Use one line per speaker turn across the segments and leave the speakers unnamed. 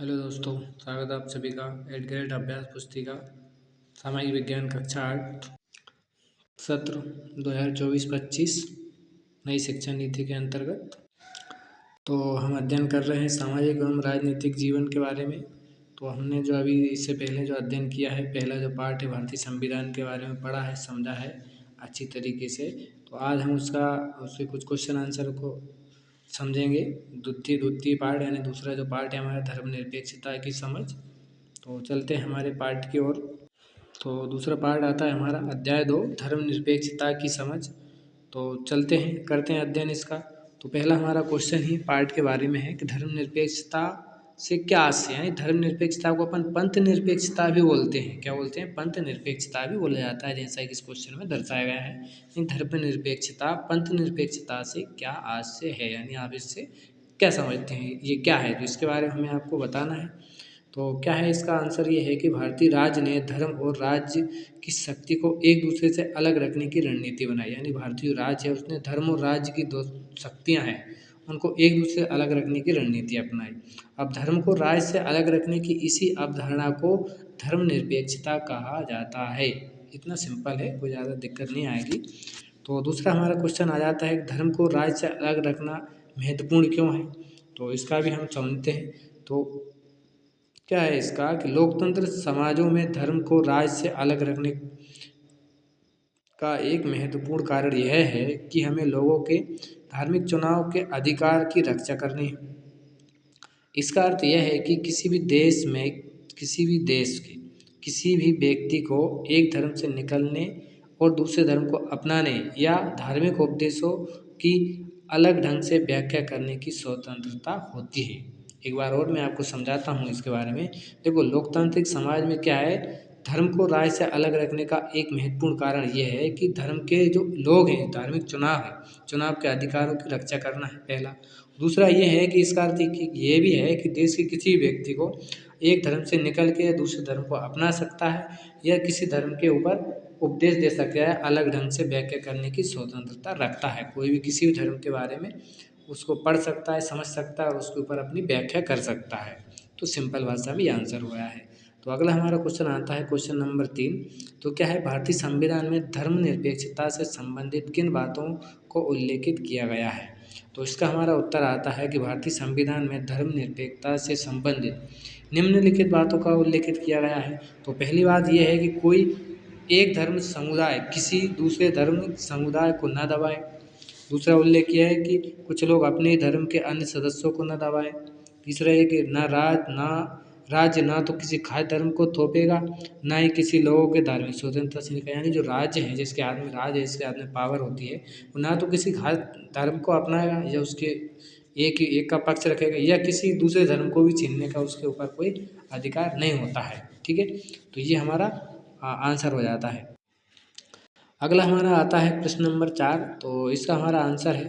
Hello दोस्तों, स्वागत है आप सभी का एट ग्रेड अभ्यास पुस्तिका सामाजिक विज्ञान कक्षा 8 सत्र 2024-25 नई शिक्षा नीति के अंतर्गत। तो हम अध्ययन कर रहे हैं सामाजिक एवं राजनीतिक जीवन के बारे में। तो हमने जो अभी इससे पहले जो अध्ययन किया है, पहला जो पार्ट है भारतीय संविधान के बारे में पढ़ा है, समझा है अच्छी तरीके से। तो आज हम उसके कुछ क्वेश्चन आंसर को समझेंगे। द्वितीय पार्ट यानी दूसरा जो पार्ट है हमारा धर्मनिरपेक्षता की समझ। तो चलते हैं हमारे पार्ट की ओर। तो दूसरा पार्ट आता है हमारा अध्याय 2 धर्मनिरपेक्षता की समझ। तो चलते हैं, करते हैं अध्ययन इसका। तो पहला हमारा क्वेश्चन ही पार्ट के बारे में है कि धर्मनिरपेक्षता से क्या आशय है। धर्मनिरपेक्षता को अपन पंथ निरपेक्षता भी बोलते हैं। क्या बोलते हैं? पंथ निरपेक्षता भी बोला जाता है, जैसा कि इस क्वेश्चन में दर्शाया गया है। धर्मनिरपेक्षता पंथ निरपेक्षता से क्या आशय है, यानी आप इससे क्या समझते हैं, ये क्या है, तो इसके बारे में हमें आपको बताना है। तो क्या है इसका आंसर? ये है कि भारतीय राज्य ने धर्म और राज्य की शक्ति को एक दूसरे से अलग रखने की रणनीति बनाई। यानी भारतीय राज्य है, उसने धर्म और राज्य की दो शक्तियाँ हैं, उनको एक दूसरे से अलग रखने की रणनीति अपनाई। अब धर्म को राज्य से अलग रखने की इसी अवधारणा को धर्मनिरपेक्षता कहा जाता है। इतना सिंपल है, कोई ज़्यादा दिक्कत नहीं आएगी। तो दूसरा हमारा क्वेश्चन आ जाता है, धर्म को राज्य से अलग रखना महत्वपूर्ण क्यों है? तो इसका भी हम समझते हैं। तो क्या है इसका कि लोकतंत्र समाजों में धर्म को राज्य से अलग रखने का एक महत्वपूर्ण कारण यह है कि हमें लोगों के धार्मिक चुनाव के अधिकार की रक्षा करनी है। इसका अर्थ यह है कि किसी भी देश के किसी भी व्यक्ति को एक धर्म से निकलने और दूसरे धर्म को अपनाने या धार्मिक उपदेशों की अलग ढंग से व्याख्या करने की स्वतंत्रता होती है। एक बार और मैं आपको समझाता हूँ इसके बारे में। देखो, लोकतांत्रिक समाज में क्या है, धर्म को राज्य से अलग रखने का एक महत्वपूर्ण कारण यह है कि धर्म के जो लोग हैं, धार्मिक चुनाव है, चुनाव के अधिकारों की रक्षा करना है पहला। दूसरा ये है कि इसका अर्थ ये भी है कि देश के किसी व्यक्ति को एक धर्म से निकल के दूसरे धर्म को अपना सकता है या किसी धर्म के ऊपर उपदेश दे सकता है, अलग ढंग से व्याख्या करने की स्वतंत्रता रखता है। कोई भी किसी भी धर्म के बारे में उसको पढ़ सकता है, समझ सकता है और उसके ऊपर अपनी व्याख्या कर सकता है। तो सिंपल भाषा में ये आंसर हो गया है। तो अगला हमारा क्वेश्चन आता है, क्वेश्चन नंबर 3। तो क्या है, भारतीय संविधान में धर्मनिरपेक्षता से संबंधित किन बातों को उल्लेखित किया गया है? तो इसका हमारा उत्तर आता है कि भारतीय संविधान में धर्मनिरपेक्षता से संबंधित निम्नलिखित बातों का उल्लेखित किया गया है। तो पहली बात यह है कि कोई एक धर्म समुदाय किसी दूसरे धर्म समुदाय को न दबाए। दूसरा उल्लेख किया है कि कुछ लोग अपने धर्म के अन्य सदस्यों को न दबाए। तीसरा है कि राज्य ना तो किसी खास धर्म को थोपेगा, ना ही किसी लोगों के धार्मिक स्वतंत्रता से निकाय। यानी जो राज्य है, जिसके हाथ में राज है, जिसके हाथ में पावर होती है, वो ना तो किसी खास धर्म को अपनाएगा या उसके एक का पक्ष रखेगा, या किसी दूसरे धर्म को भी छीनने का उसके ऊपर कोई अधिकार नहीं होता है। ठीक है, तो ये हमारा आंसर हो जाता है। अगला हमारा आता है प्रश्न नंबर 4। तो इसका हमारा आंसर है,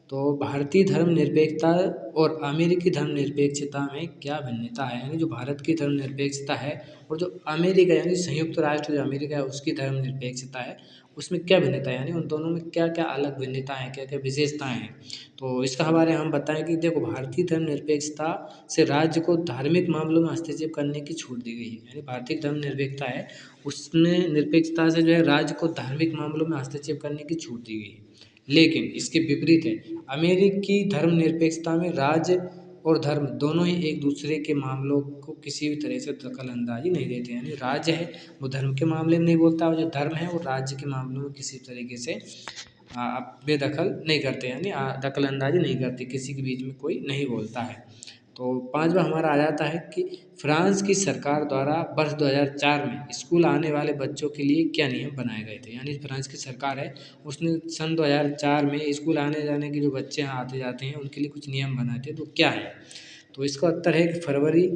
तो भारतीय धर्मनिरपेक्षता और अमेरिकी धर्मनिरपेक्षता में क्या भिन्नता है? यानी जो भारत की धर्मनिरपेक्षता है और जो अमेरिका यानी संयुक्त राष्ट्र जो अमेरिका है उसकी धर्मनिरपेक्षता है, उसमें क्या भिन्नता है, यानी उन दोनों में क्या क्या अलग भिन्नताएं हैं, क्या क्या विशेषताएं हैं। तो इसका बारे में हम बताएं कि देखो, भारतीय धर्मनिरपेक्षता से राज्य को धार्मिक मामलों में हस्तक्षेप करने की छूट दी गई है। यानी भारतीय धर्मनिरपेक्षता है, उसमें निरपेक्षता से जो है राज्य को धार्मिक मामलों में हस्तक्षेप करने की छूट दी गई है। लेकिन इसके विपरीत है, अमेरिकी धर्मनिरपेक्षता में राज्य और धर्म दोनों ही एक दूसरे के मामलों को किसी भी तरह से दखल अंदाजी नहीं देते। यानी राज्य है वो धर्म के मामले में नहीं बोलता, और जो धर्म है वो राज्य के मामलों में किसी तरीके से बेदखल नहीं करते, यानी दखल अंदाजी नहीं करते, किसी के बीच में कोई नहीं बोलता है। तो 5वां हमारा आ जाता है कि फ्रांस की सरकार द्वारा वर्ष 2004 में स्कूल आने वाले बच्चों के लिए क्या नियम बनाए गए थे। यानी फ्रांस की सरकार है, उसने सन 2004 में स्कूल आने जाने के जो बच्चे यहाँ आते जाते हैं उनके लिए कुछ नियम बनाए थे। तो क्या है? तो इसका उत्तर है कि फरवरी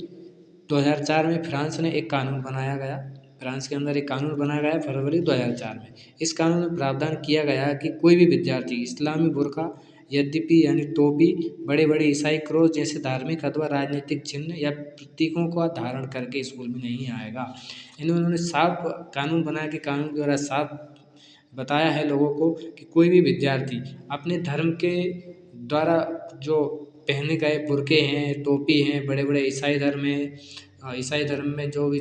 2004 में फ्रांस ने एक कानून बनाया गया। फ्रांस के अंदर एक कानून बनाया गया फरवरी 2004 में। इस कानून में प्रावधान किया गया कि कोई भी विद्यार्थी इस्लामी बुर्का, यद्यपि यानी टोपी, बड़े बड़े ईसाई क्रॉस जैसे धार्मिक अथवा राजनीतिक चिन्ह या प्रतीकों का धारण करके स्कूल में नहीं आएगा। इन्होंने साफ कानून बनाया कि कानून के द्वारा साफ बताया है लोगों को कि कोई भी विद्यार्थी अपने धर्म के द्वारा जो पहने गए बुर्के हैं, टोपी हैं, बड़े बड़े ईसाई धर्म में, ईसाई धर्म में जो भी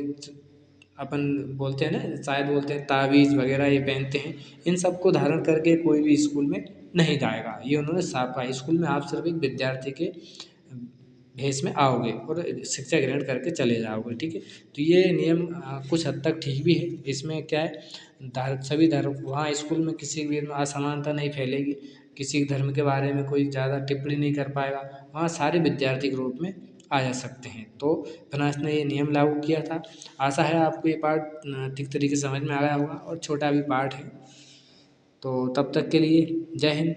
अपन बोलते हैं ना, शायद बोलते हैं ताबीज़ वगैरह ये पहनते हैं, इन सबको धारण करके कोई भी स्कूल में नहीं जाएगा। ये उन्होंने साफ कहा, स्कूल में आप सिर्फ एक विद्यार्थी के भेष में आओगे और शिक्षा ग्रहण करके चले जाओगे, ठीक है। तो ये नियम कुछ हद तक ठीक भी है। इसमें क्या है, सभी धर्म वहाँ स्कूल में किसी भी असमानता नहीं फैलेगी, किसी धर्म के बारे में कोई ज़्यादा टिप्पणी नहीं कर पाएगा, वहाँ सारे विद्यार्थी के रूप में आ जा सकते हैं। तो FNAS ने ये नियम लागू किया था। आशा है आपको ये पार्ट ठीक तरीके से समझ में आ गया होगा और छोटा भी पार्ट है। तो तब तक के लिए जय हिंद।